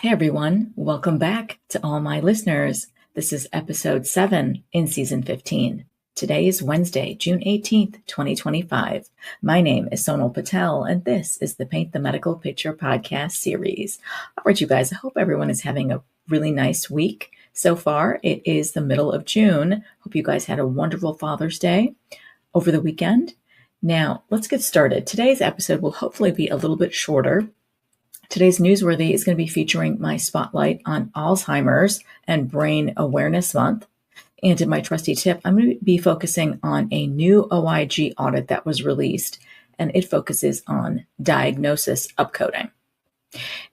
Hey everyone, welcome back to all my listeners. This is episode 7 in season 15. Today is Wednesday, June 18th, 2025. My name is Sonal Patel, and this is the Paint the Medical Picture podcast series. All right, you guys, I hope everyone is having a really nice week. So far, it is the middle of June. Hope you guys had a wonderful Father's Day over the weekend. Now, let's get started. Today's episode will hopefully be a little bit shorter. Today's Newsworthy is going to be featuring my spotlight on Alzheimer's and Brain Awareness Month. And in my Trusty tip, I'm going to be focusing on a new OIG audit that was released, and it focuses on diagnosis upcoding.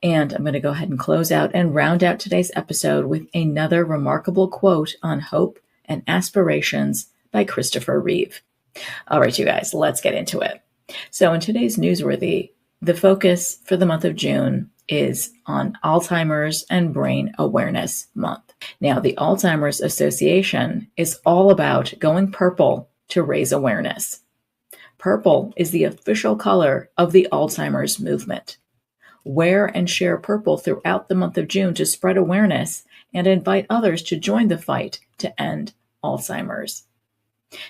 And I'm going to go ahead and close out and round out today's episode with another remarkable quote on hope and aspirations by Christopher Reeve. All right, you guys, let's get into it. So in today's Newsworthy, the focus for the month of June is on Alzheimer's and Brain Awareness Month. Now, the Alzheimer's Association is all about going purple to raise awareness. Purple is the official color of the Alzheimer's movement. Wear and share purple throughout the month of June to spread awareness and invite others to join the fight to end Alzheimer's.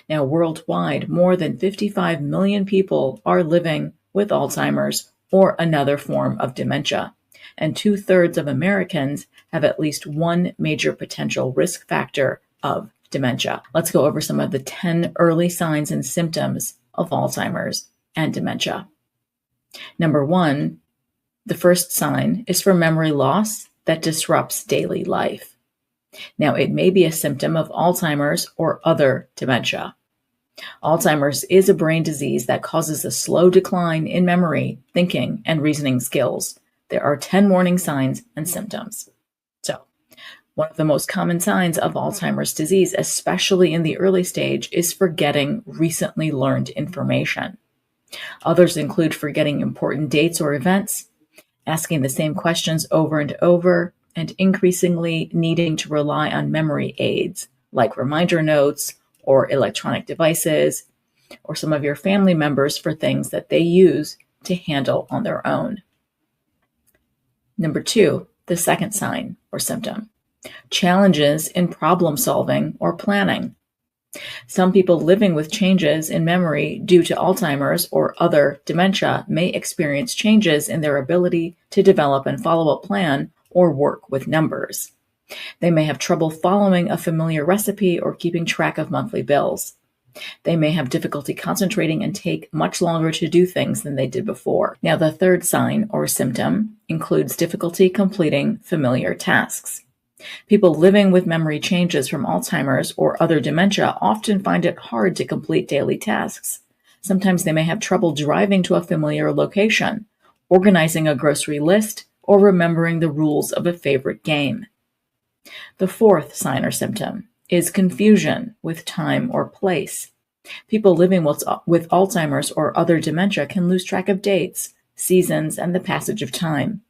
Now, worldwide, more than 55 million people are living with Alzheimer's or another form of dementia, and 2/3 of Americans have at least one major potential risk factor of dementia. Let's go over some of the 10 early signs and symptoms of Alzheimer's and dementia. Number 1, the first sign is for memory loss that disrupts daily life. Now, it may be a symptom of Alzheimer's or other dementia. Alzheimer's is a brain disease that causes a slow decline in memory, thinking, and reasoning skills. There are 10 warning signs and symptoms. So, one of the most common signs of Alzheimer's disease, especially in the early stage, is forgetting recently learned information. Others include forgetting important dates or events, asking the same questions over and over, and increasingly needing to rely on memory aids like reminder notes, or electronic devices, or some of your family members for things that they use to handle on their own. Number 2, the second sign or symptom, challenges in problem solving or planning. Some people living with changes in memory due to Alzheimer's or other dementia may experience changes in their ability to develop and follow a plan or work with numbers. They may have trouble following a familiar recipe or keeping track of monthly bills. They may have difficulty concentrating and take much longer to do things than they did before. Now, the third sign or symptom includes difficulty completing familiar tasks. People living with memory changes from Alzheimer's or other dementia often find it hard to complete daily tasks. Sometimes they may have trouble driving to a familiar location, organizing a grocery list, or remembering the rules of a favorite game. The fourth sign or symptom is confusion with time or place. People living with Alzheimer's or other dementia can lose track of dates, seasons, and the passage of time.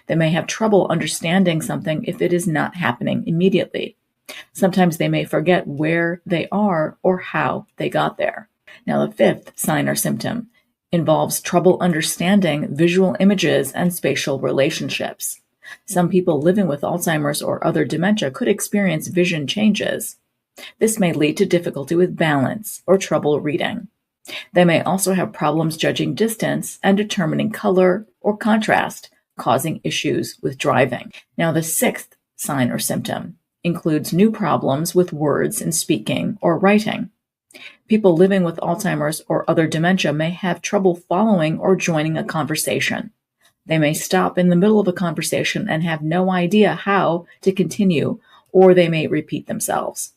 They may have trouble understanding something if it is not happening immediately. Sometimes they may forget where they are or how they got there. Now, the fifth sign or symptom involves trouble understanding visual images and spatial relationships. Some people living with Alzheimer's or other dementia could experience vision changes. This may lead to difficulty with balance or trouble reading. They may also have problems judging distance and determining color or contrast, causing issues with driving. Now, the sixth sign or symptom includes new problems with words in speaking or writing. People living with Alzheimer's or other dementia may have trouble following or joining a conversation. They may stop in the middle of a conversation and have no idea how to continue, or they may repeat themselves.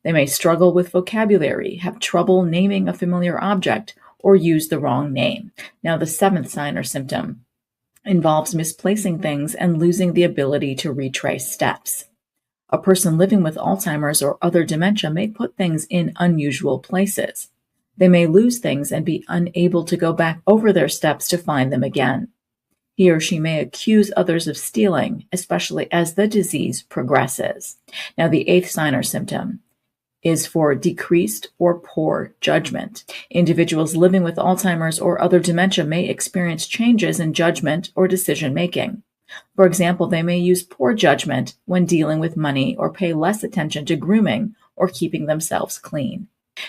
They may struggle with vocabulary, have trouble naming a familiar object, or use the wrong name. Now, the seventh sign or symptom involves misplacing things and losing the ability to retrace steps. A person living with Alzheimer's or other dementia may put things in unusual places. They may lose things and be unable to go back over their steps to find them again. He or she may accuse others of stealing, especially as the disease progresses. Now, the eighth sign or symptom is for decreased or poor judgment. Individuals living with Alzheimer's or other dementia may experience changes in judgment or decision-making. For example, they may use poor judgment when dealing with money or pay less attention to grooming or keeping themselves clean.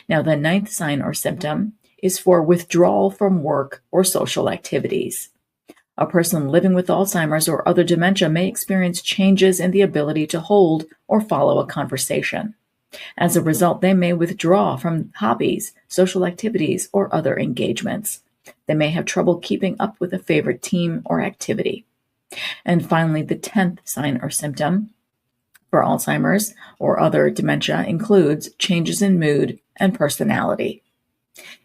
Now, the ninth sign or symptom is for withdrawal from work or social activities. A person living with Alzheimer's or other dementia may experience changes in the ability to hold or follow a conversation. As a result, they may withdraw from hobbies, social activities, or other engagements. They may have trouble keeping up with a favorite team or activity. And finally, the 10th sign or symptom for Alzheimer's or other dementia includes changes in mood and personality.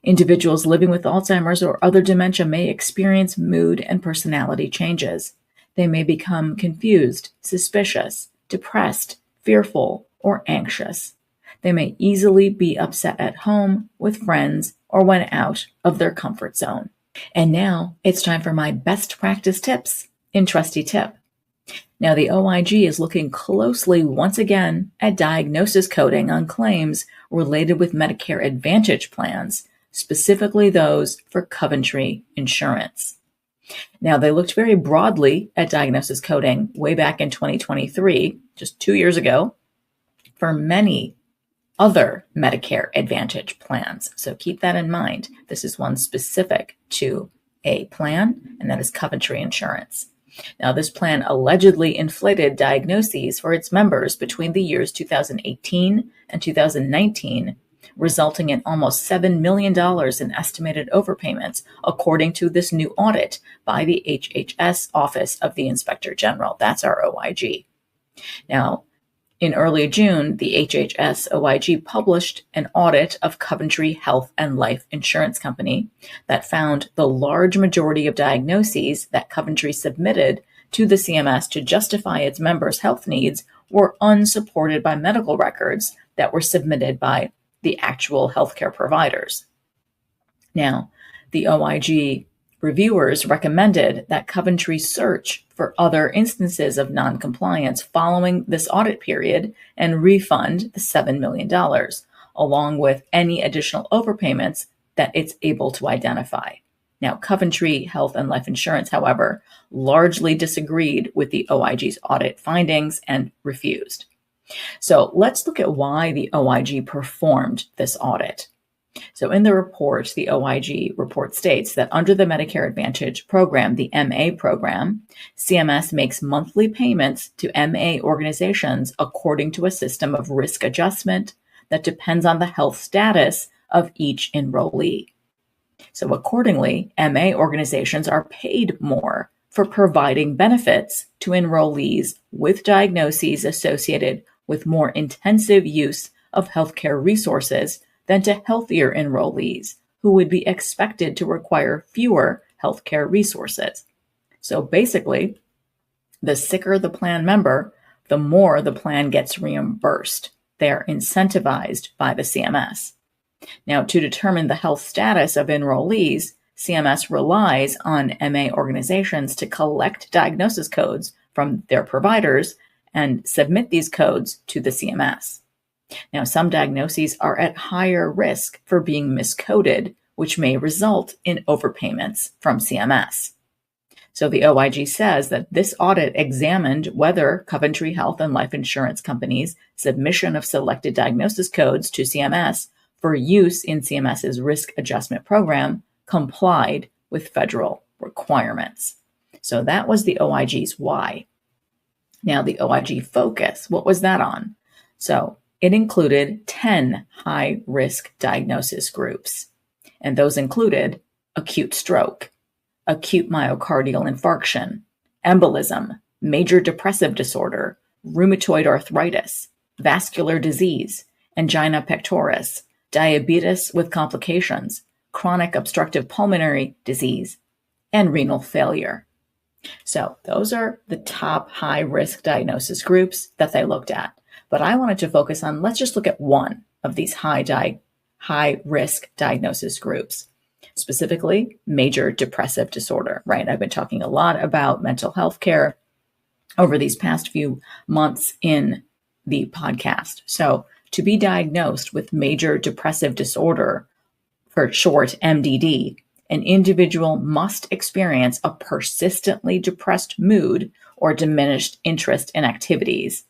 Individuals living with Alzheimer's or other dementia may experience mood and personality changes. They may become confused, suspicious, depressed, fearful, or anxious. They may easily be upset at home, with friends, or when out of their comfort zone. And now it's time for my best practice tips in Trusty Tip. Now, the OIG is looking closely once again at diagnosis coding on claims related with Medicare Advantage plans, specifically those for Coventry Insurance. Now, they looked very broadly at diagnosis coding way back in 2023, just 2 years ago, for many other Medicare Advantage plans. So keep that in mind. This is one specific to a plan, and that is Coventry Insurance. Now, this plan allegedly inflated diagnoses for its members between the years 2018 and 2019, resulting in almost $7 million in estimated overpayments, according to this new audit by the HHS Office of the Inspector General. That's our OIG. Now, in early June, the HHS OIG published an audit of Coventry Health and Life Insurance Company that found the large majority of diagnoses that Coventry submitted to the CMS to justify its members' health needs were unsupported by medical records that were submitted by the actual healthcare providers. Now, the OIG reviewers recommended that Coventry search for other instances of noncompliance following this audit period and refund the $7 million, along with any additional overpayments that it's able to identify. Now, Coventry Health and Life Insurance, however, largely disagreed with the OIG's audit findings and refused. So let's look at why the OIG performed this audit. So in the report, the OIG report states that under the Medicare Advantage program, the MA program, CMS makes monthly payments to MA organizations according to a system of risk adjustment that depends on the health status of each enrollee. So accordingly, MA organizations are paid more for providing benefits to enrollees with diagnoses associated with more intensive use of healthcare resources than to healthier enrollees who would be expected to require fewer healthcare resources. So basically, the sicker the plan member, the more the plan gets reimbursed. They're incentivized by the CMS. Now, to determine the health status of enrollees, CMS relies on MA organizations to collect diagnosis codes from their providers and submit these codes to the CMS. Now, some diagnoses are at higher risk for being miscoded, which may result in overpayments from CMS. So the OIG says that this audit examined whether Coventry Health and Life Insurance Company's submission of selected diagnosis codes to CMS for use in CMS's risk adjustment program complied with federal requirements. So that was the OIG's why. Now, the OIG focus, what was that on? So it included 10 high-risk diagnosis groups, and those included acute stroke, acute myocardial infarction, embolism, major depressive disorder, rheumatoid arthritis, vascular disease, angina pectoris, diabetes with complications, chronic obstructive pulmonary disease, and renal failure. So those are the top high-risk diagnosis groups that they looked at. But I wanted to focus on, let's just look at one of these high-risk diagnosis groups, specifically major depressive disorder, right? I've been talking a lot about mental health care over these past few months in the podcast. So to be diagnosed with major depressive disorder, for short MDD, an individual must experience a persistently depressed mood or diminished interest in activities,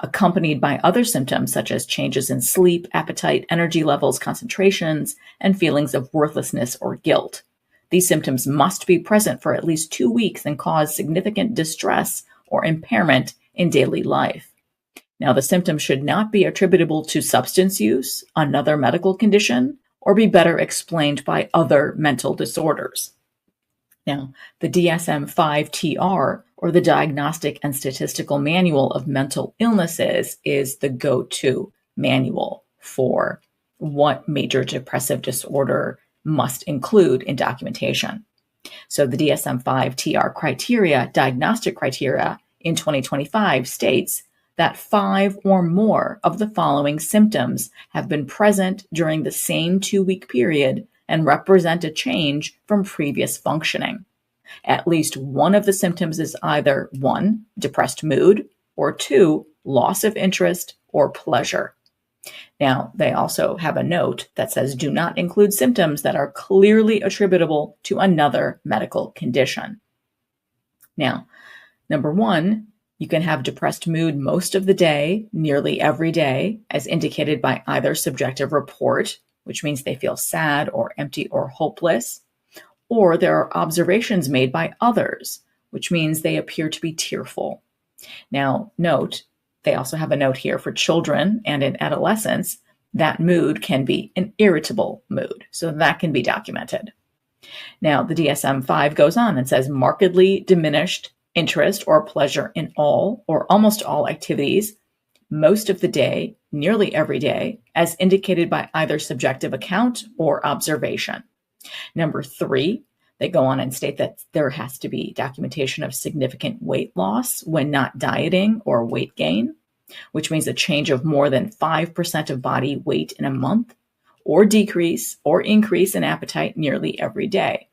accompanied by other symptoms such as changes in sleep, appetite, energy levels, concentrations, and feelings of worthlessness or guilt. These symptoms must be present for at least 2 weeks and cause significant distress or impairment in daily life. Now, the symptoms should not be attributable to substance use, another medical condition, or be better explained by other mental disorders. Now, the DSM-5-TR, or the Diagnostic and Statistical Manual of Mental Illnesses, is the go-to manual for what major depressive disorder must include in documentation. So the DSM-5-TR criteria, diagnostic criteria in 2025 states that 5 or more of the following symptoms have been present during the same 2-week period and represent a change from previous functioning. At least one of the symptoms is either 1, depressed mood, or 2, loss of interest or pleasure. Now, they also have a note that says do not include symptoms that are clearly attributable to another medical condition. Now, number 1, you can have depressed mood most of the day, nearly every day, as indicated by either subjective report, which means they feel sad or empty or hopeless, or there are observations made by others, which means they appear to be tearful. Now, note, they also have a note here for children and in adolescents, that mood can be an irritable mood. So that can be documented. Now, the DSM-5 goes on and says markedly diminished interest or pleasure in all or almost all activities, most of the day, nearly every day, as indicated by either subjective account or observation. Number 3, they go on and state that there has to be documentation of significant weight loss when not dieting or weight gain, which means a change of more than 5% of body weight in a month, or decrease or increase in appetite nearly every day.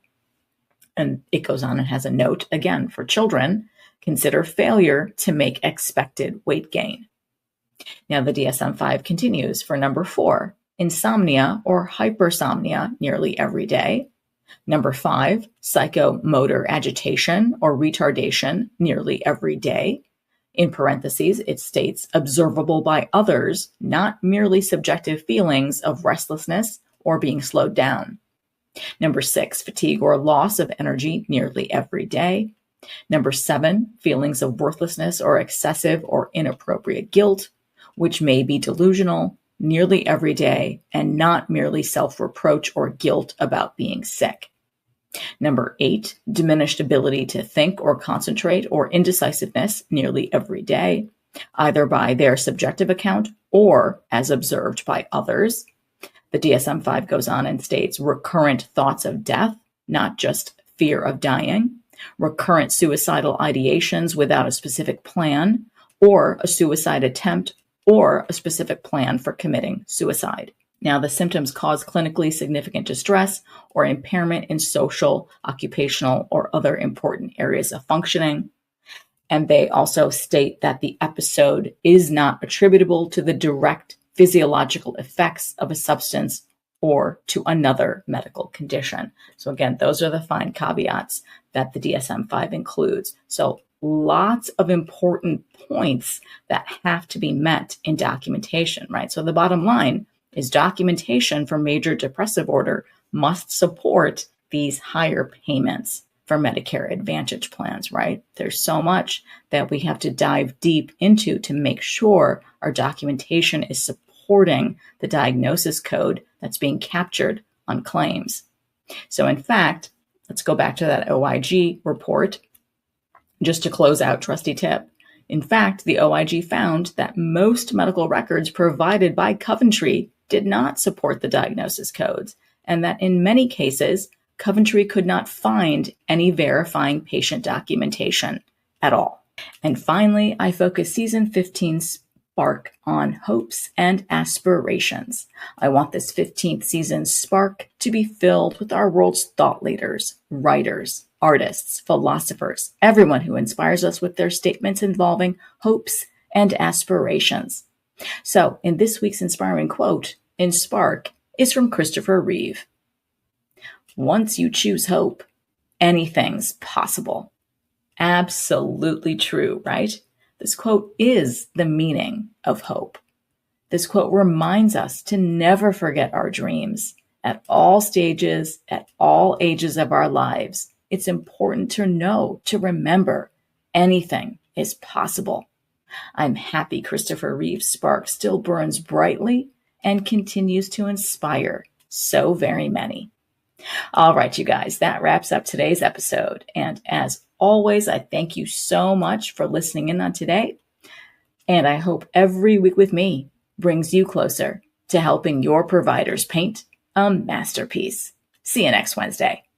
And it goes on and has a note, again, for children, consider failure to make expected weight gain. Now, the DSM-5 continues for number 4, insomnia or hypersomnia nearly every day. Number 5, psychomotor agitation or retardation nearly every day. In parentheses, it states observable by others, not merely subjective feelings of restlessness or being slowed down. Number 6, fatigue or loss of energy nearly every day. Number 7, feelings of worthlessness or excessive or inappropriate guilt, which may be delusional, nearly every day, and not merely self-reproach or guilt about being sick. Number 8, diminished ability to think or concentrate or indecisiveness nearly every day, either by their subjective account or as observed by others. The DSM-5 goes on and states recurrent thoughts of death, not just fear of dying, recurrent suicidal ideations without a specific plan, or a suicide attempt, or a specific plan for committing suicide. Now, the symptoms cause clinically significant distress or impairment in social, occupational, or other important areas of functioning. And they also state that the episode is not attributable to the direct physiological effects of a substance or to another medical condition. So again, those are the fine caveats that the DSM-5 includes. So lots of important points that have to be met in documentation, right? So the bottom line is documentation for major depressive order must support these higher payments for Medicare Advantage plans, right? There's so much that we have to dive deep into to make sure our documentation is supporting the diagnosis code that's being captured on claims. So in fact, let's go back to that OIG report. Just to close out Trusty tip. In fact, the OIG found that most medical records provided by Coventry did not support the diagnosis codes, and that in many cases, Coventry could not find any verifying patient documentation at all. And finally, I focus season 15 Spark on hopes and aspirations. I want this 15th season Spark to be filled with our world's thought leaders, writers, artists, philosophers, everyone who inspires us with their statements involving hopes and aspirations. So in this week's inspiring quote in Spark is from Christopher Reeve. Once you choose hope, anything's possible. Absolutely true, right? This quote is the meaning of hope. This quote reminds us to never forget our dreams at all stages, at all ages of our lives. It's important to know, to remember, anything is possible. I'm happy Christopher Reeve's spark still burns brightly and continues to inspire so very many. All right, you guys, that wraps up today's episode. And as always, I thank you so much for listening in on today. And I hope every week with me brings you closer to helping your providers paint a masterpiece. See you next Wednesday.